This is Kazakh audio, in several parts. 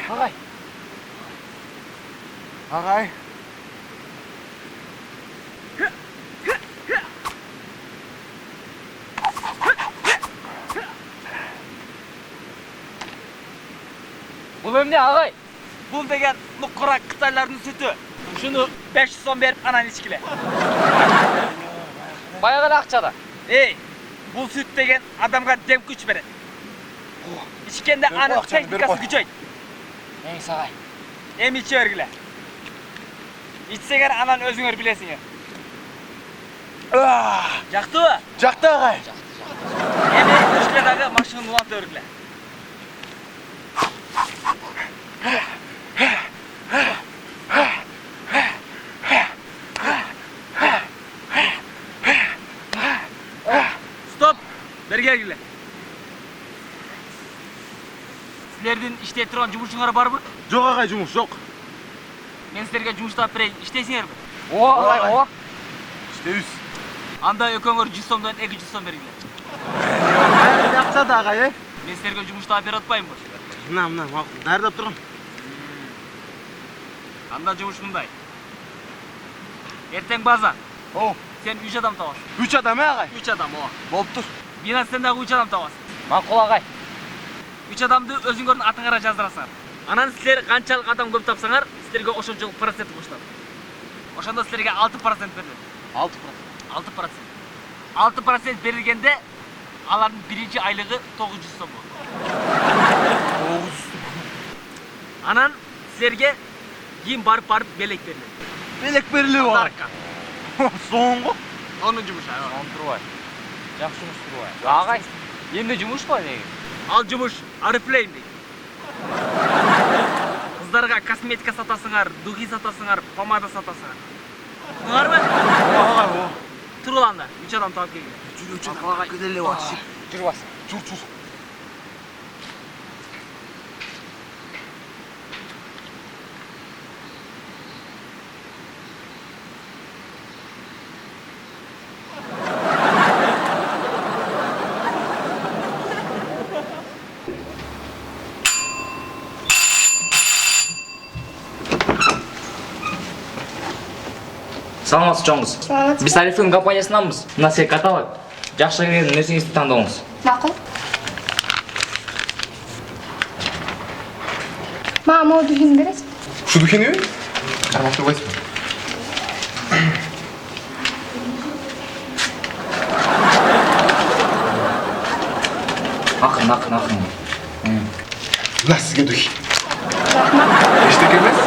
Ағай. Ағай. Бұл өмне ағай. Бұл деген мұқыра Қытайлардың сүті. Шunu 500 сом беріп анан ішкіле. Баяғыда ақшада. Ей, бұл сүт деген адамға дем күш береді. Ішкенде анын техникасы күчөйт. Еңіз ағай. Эми içe бергиле. İçsеңер анан өзүңөр билесиңер. Жактыбы? Жақты ағай. Эми ишкедagi машинаны улантып бергиле. Стоп! Бергиле келгиле. Силердин иштей турган жумушуңар барбы? Жоқ ағай, жұмыс жоқ. Мен силерге жумуш таап берейин, иштейсиңерби? О, ағай, о. İşte Анда экөөңөр 100 сомдон 200 сом бергиле. Ақша да ағай, Мен силерге жумуш таап бере атпаймынбы? Мына, мақұл. Дәрдап тұрғын. Анда жумуш мындай. Эртең база. О, Сен 3 адам табасың. 3 адам ағай. 3 адам, ооба. Болып тұр. Бина сен дагы 3 адам табасың. Мақұл ағай. 3 адамды өзүңөрдүн атыңара жаздырасыңар. Анан силер канчалык адам көп тапсаңар, силерге ошончолук процент кошулат. Ошондо силерге 6% берилет. 6%. 6%. 6% берилгенде алардын биринчи айлыгы 900 сом болот. 900. Анан силерге кийин барып белек берилет. Белек берілі бар. Соңғы. Онун жумушу. Тұрбай. Жақсы жұмыс тұрбай. Ағай, енді жұмыс па неге? Ал жумуш арыплейм дейт. Кыздарга косметика сатасыңар, духи сатасыңар, помада сатасыңар. Туңарбы? Ағай, о. Турул анда, 3 адам таап келгиле. Жүру ағай. Кіделі бар. Жүр бас. Жүр. Саламатсыз жоңыз. Саламатсыз. Біз Алифтің компаниясынанбыз. Мына сізге каталог. Жақсы келген нәрсеңізді таңдауыңыз. Мақұл. Мама, о духин бересің? Şu dükkanı? Tamam, dur bakayım. Ақын. Nasıl sizge dükkan? Рахмат. Eşlik emez.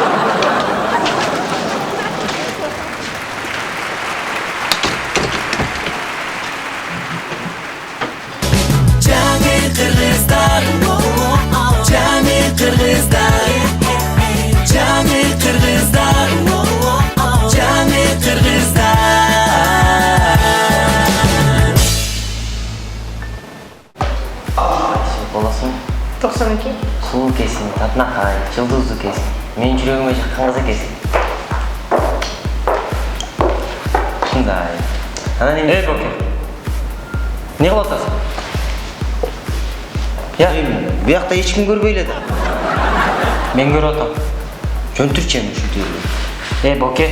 Боласың? 92. Сұлу екенсің, татына қарай, жылдызды екенсің. Менің жүрегіме жаққан қыз екенсің. Шындай. Ана неме? Боке. Не қылып отырсың? Бұл жақта ешкім көрбейледі. Мен көріп отам. Жөнтірчі емін шүлдері. Боке.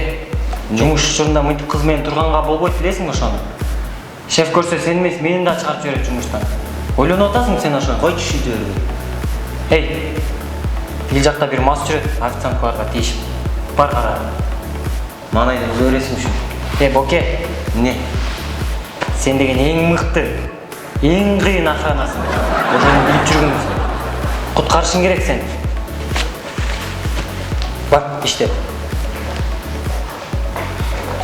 Жұмыс ұшырында мүйтіп қызмен тұрғанға болбойт білесің ошоны. Шеф көрсе сен емес, мені да шығарып жібереді жұмыстан. Ойланып отасың сен ошоны? Қойшы шүлдері. Ел жақта бір мас жүреді, официанткаларға тиішіп. Бар қара. Манайды өз өресің үшін. Боке. Не? Сен деген ең мықты, ең қиын охранасың. Ошоны біліп жүргенсің. Құтқарышың керек сен. Бар, иштеп.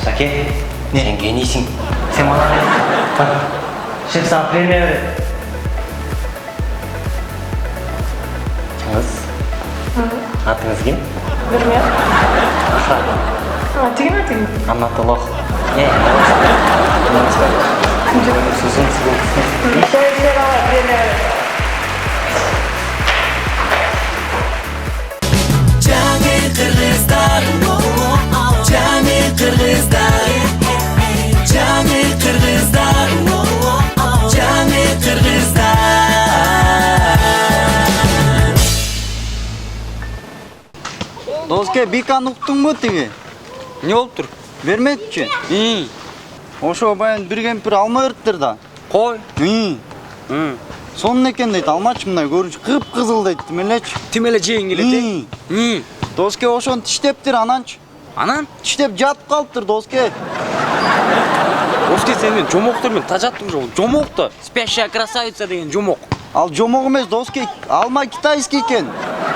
Саке, сен генийсің. Сен молодец. Бар. Шеф саған премия береді. Чыңғыз. Атыңыз кім? Білмеймін. Охрана. Тегін. Анатолох. Сузун сызыл. Еще премия. Canı kırgızlar, Беканы уктуңбу тиги? Не болуптур? Бермекчи. Ошо баян бир кемпир алма бериптир да. Кой. Сонун экен дейт, алмачы мындай көрүнүш кып-кызыл дейт, тимелечи. Тимеле жеген келет. Доске ошону тиштептир ананчы. Анан? Тиштеп жатып калыптыр доске. Доске сен мен жомоктор менен тажаттың жол. Жомок да. Спящая красавица деген жомок. Ал жомок эмес доске, алма китайский экен.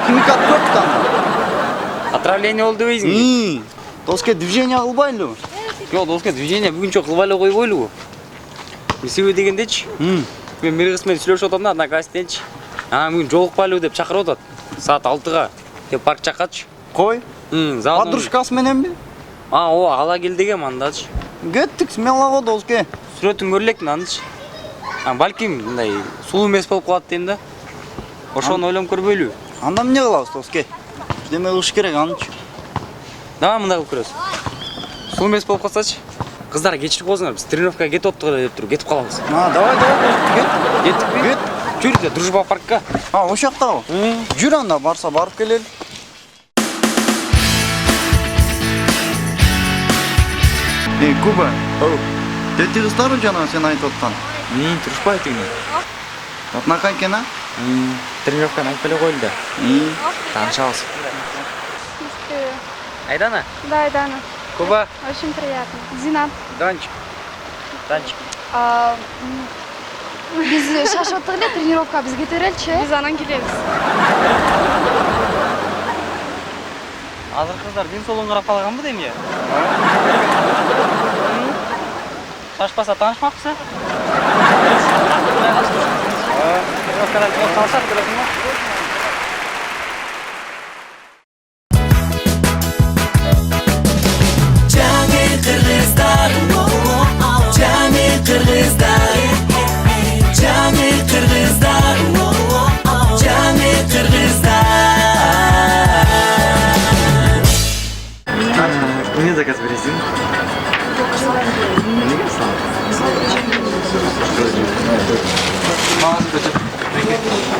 Химикат көп да. Отравление болду дебейсиңби? Доске движение кылбайлыбы? Жок, доске движение бүгүнчө кылбай эле койбойлубу? Себеби дегендечи. Мен бир кыз менен сүйлөшүп атам да, одноклассничтенчи. Анан бүгүн жолукпайлыбы деп чакырып атат. Саат 6-га деп парк жаккачы. Кой? Подружкасы мененби? Ооба, ала кел дегем андачы. Кеттик, смело доске. Сүрөтүн көрө элекмин анычы. Балким мындай сулуу эмес болуп калат дейм да. Ошону ойлонуп көрбөйлүбү? Анда эмне кылабыз доске? Бирдеме кылыш керек анычы. Да, мындай кылып көрөбүз. Сулуу эмес болуп калсачы. Кыздар кечирип коесуңар, биз тренировкага кетип аттык эле деп туруп кетип калабыз. Давай, кет. Кеттикпи? Кет. Жүрү, дружба паркка. Ошол жактабы? Жүр анда, барса барып келели. Куба. Тети кыздар жана сен айтып аткан. Турушпай тигине. Атнакай экен, а? Тренировканы айтып эле коелу да. Таанышабыз. Айдана? Да, Айдана. Куба? Очень приятно. Зинат. Данчик. Биз шашып аттык эле, тренировка биз кете береличи. Биз анан келебиз. Азыр кыздар ден соолугуңа карап калганбы дейм я? Шашпаса таанышмакчысы? Тренировкадан чыгып калсак көрөсүңбү? Не заказ бересің?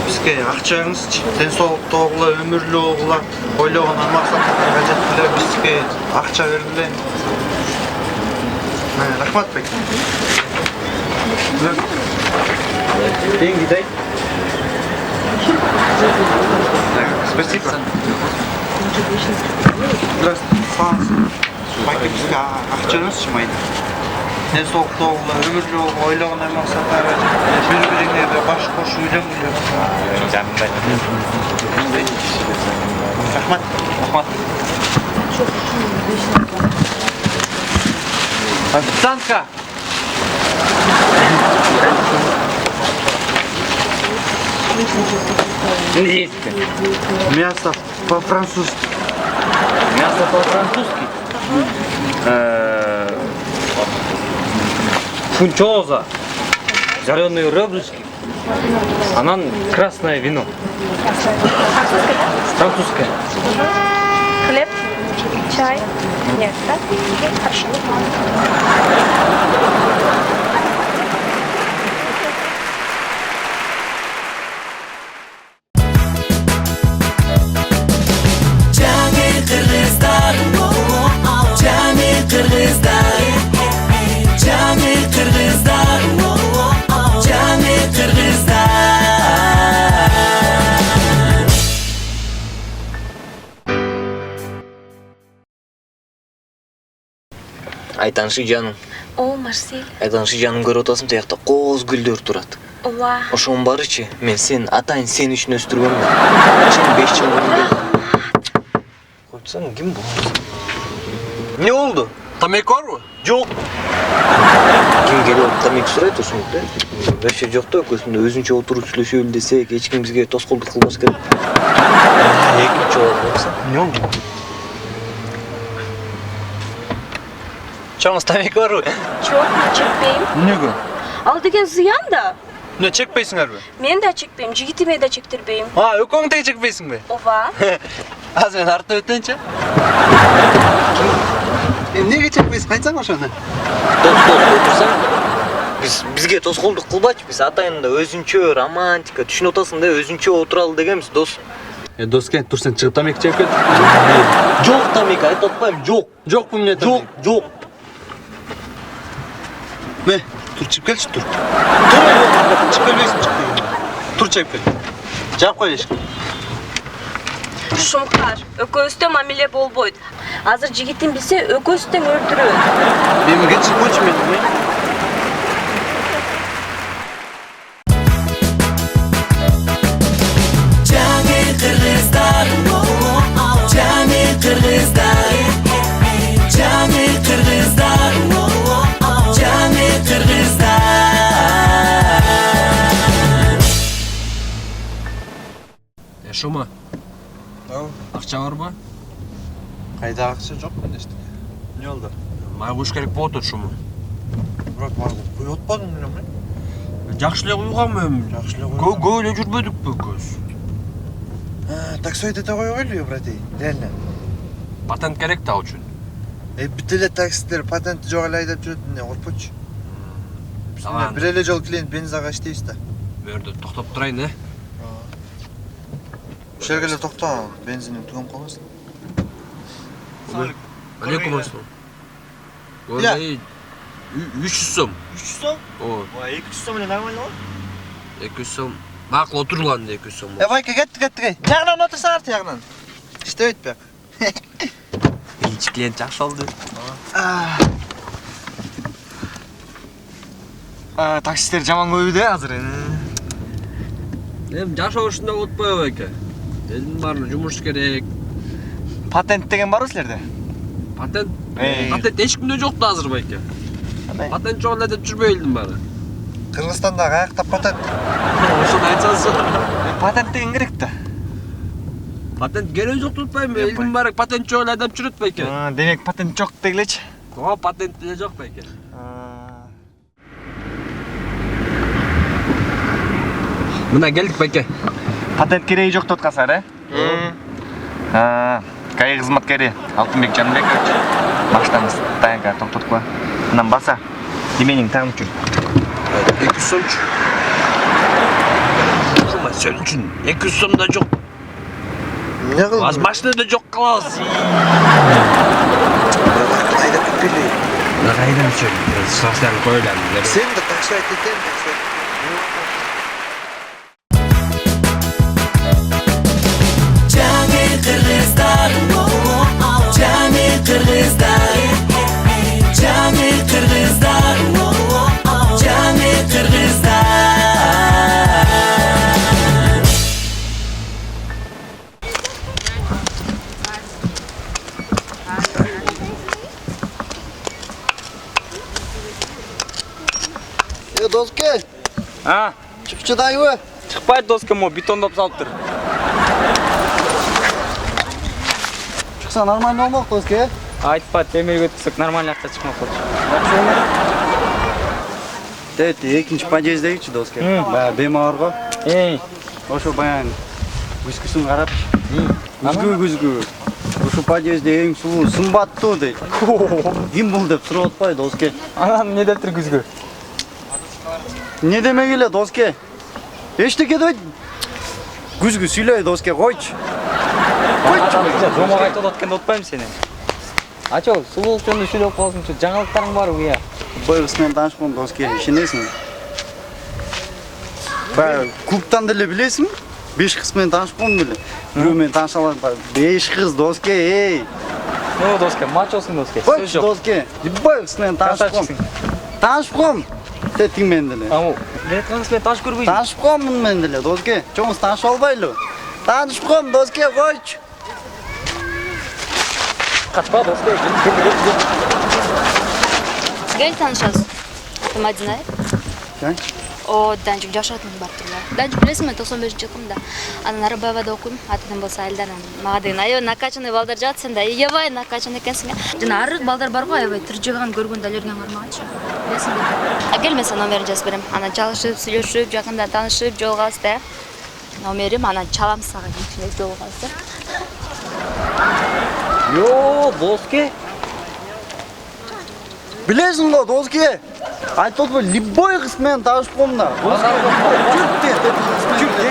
Бизге акча бериңизчи. Ден соолуктуу огула, өмүрлүү огула, ойлогон максаттарга жеткиле бизге акча бериле. Рахмат бек. Деньги дай. Спасибо. Здравствуйте. Байке бизге акча бериңизчи майда. Ден соолуктуу огула, өмүрлүү огула, ойлогон максаттарга жеткиле бири-бириңерге баш кошуп үйлөнгүлө. Рахмат. Официантка! Мясо по-французски. Мясо по-французски. Фунчоза. Жареные ребрышки. Анан красное вино. Французское. Хлеб? Чай? Нет, да? Хорошо. Айтаншы жаным. О, Марсель. Айтаншы жаным көрүп атасың, тиякта кооз гүлдөр турат. Ооба. Ошонун барычы, мен сен атайын сен үчүн өстүргөнмүн. Сен 5 жыл мурун койсоң ким болот? Не болду? Тамек барбы? Жок. Ким келип тамек сурайт ошондо? Вообще жок да, көзүндө өзүнчө отуруп сүйлөшөлү десек, эч ким бизге тоскоолдук кылбаш керек. Экинчи болсо, Не болду? чаңыз тамек барбы? Жоқ, мен чекпейм. Эмнеге? Ал деген зыян да. Не чекпейсиңерби? Мен да чекпейм, жигитиме да чектирбейм. Экөөң тең чекпейсиңби? Ооба. Азыр мен артта өтөйүнчү. Эмнеге чекпейсиң? Айтсаң ошону. Дос отурсаң, бизге тоскоолдук кылбачы, биз атайында өзүнчө романтика, түшүнүп атасың да, өзүнчө отуралы дегенбиз, дос. Доске, тур сен чыгып тамек чегип кел. Жок тамек айтып атпайм, жок. Жокпу эмне Жок, жок. Ме, тур чыгып келчи, тур. Тур, чыгып келбейсиң, чыгып кел. Тур чыгып кел. Жаап кой эшикти. Шумкар, экөөбүздө мамиле болбойт. Азыр жигитин билсе, экөөбүз тең өлтүрөбүз. Эми кетчип койчу мени. Шума. Акча барбы? Кайда акча жок эмнешти? Эмне болду? Мага куш керек болуп атат шума. Бирок мага куюп атпадың белем. Жакшы эле куйгам эми. Жакшы эле Көп эле жүрбөдүкпү көз. Таксой дете койгойлу, брати. Реально. Патент керек да ал үчүн. Бүт эле таксисттер патенти жок эле айдап жүрөт, эмне коркпочу. Сага Бир эле жол клиент бензага иштейбиз да. бу жерде токтоп турайын, э? Ошол жерге эле токто, бензиним түгөнүп калбасын. Алейкум ассалам. Я. 300 сом. 300 сом? Ооба. Ой, 200 сом эле нормально го. 200 сом. Макул отурула 200 сом. Байка, кеттик. Тягынан отурсаңар, тягынан. İşte bak. Birinci klient жакшы oldu. Таксисттер жаман көбүдө азыр. Эми жашоо ушундай болуп койбойбу эке. Элдин баарына жумуш керек. Патент деген барбы силерде? Патент? Патент эч кимде жок да азыр байке. Патент жок эле деп жүрбөй элдин баары. Кыргызстанда каякта патент. Ошону айтсаңыз. Патент деген керек да. Патент керек жок деп атпайбы? Элдин баары патент жок эле деп жүрөт байке. Демек патент жок дегилечи. Ооба, патент эле жок байке. Мына келдик байке. Патент кереги жок деп аткансыңар, КАИ кызматкери Алтынбек Жанбекович. Машинамыз таянга токтоткула. Мынан баса. Демениң тагып жүр. 200 сомчу. Шума сен үчүн 200 сом да жок. Не кылдың? Az машинада жок калабыз. Айдап кетпейли. Кайдан сен? Саштан койлам. Сен де такси айтып такси. Доске, чыкчы дайбы? Чыкпайт доска, мо бетондоп салыптыр. Чыкса нормально болмок доске. Айтпа, темир өткүсөк нормально акча чыкмак болчу. Тет, экинчи подъезддегичи доске. Баягы бемарго. Ошо баягы күзгүсүн карапчы. Күзгү. Ушул подъездде эң сулуу сымбаттуу дейт. Ким бул деп сурап атпайбы доске? Анан эмне дептир күзгү? Не демек эле доске? Эчтеке дебейт. Күзгү сүйлөй доске, койчу. Жомок айтып атат экен деп атпаймынбы сени? Ачо, сулуулук жөнүндө сүйлөп калсыңчы, жаңылыктарың барбы я? Быйгыс менен таанышкан доске, ишенесиңби? Баягы клубтан деле билесиңби? 5 кыз менен таанышкан беле. Бирөө менен тааныша алам. 5 кыз доске, эй. Ну, доске, мачосуң доске. Койчу доске. Быйгыс менен таанышкан. Таанышкан. Тетиң менен деле. Аму, мен кыз менен таанышып көрбөйм. Таанышканмын мен деле доске. Чоңуз таанышып албайлы. Таанышкан доске, койчу. Качпа доске. Гел танышасыз. Атым Мадина. О, Данчик жашатын бар турла. Данчик билесиңби, 95-жылкымда. Анан Арабаевада окуйм. Атым болсо Айылдан. Мага деген, "Айо, накачанный балдар жатсың да, ебай накачанный экенсиң." Жана арык балдар барбы, аябай тиржиган көргөндө алерген бармагачы. Билесиңби? Кел, мен сага номерин жазып берем. Анан чалышып, сүйлөшүп, жакында таанышып, жолугабыз да. Номерим, анан чалам сага, кийинчерээк жолугабыз да. Йо, доске. Билесиң го доске? Айтып атпайбы, любой кыз менен таанышкан да. Доске, жүр де,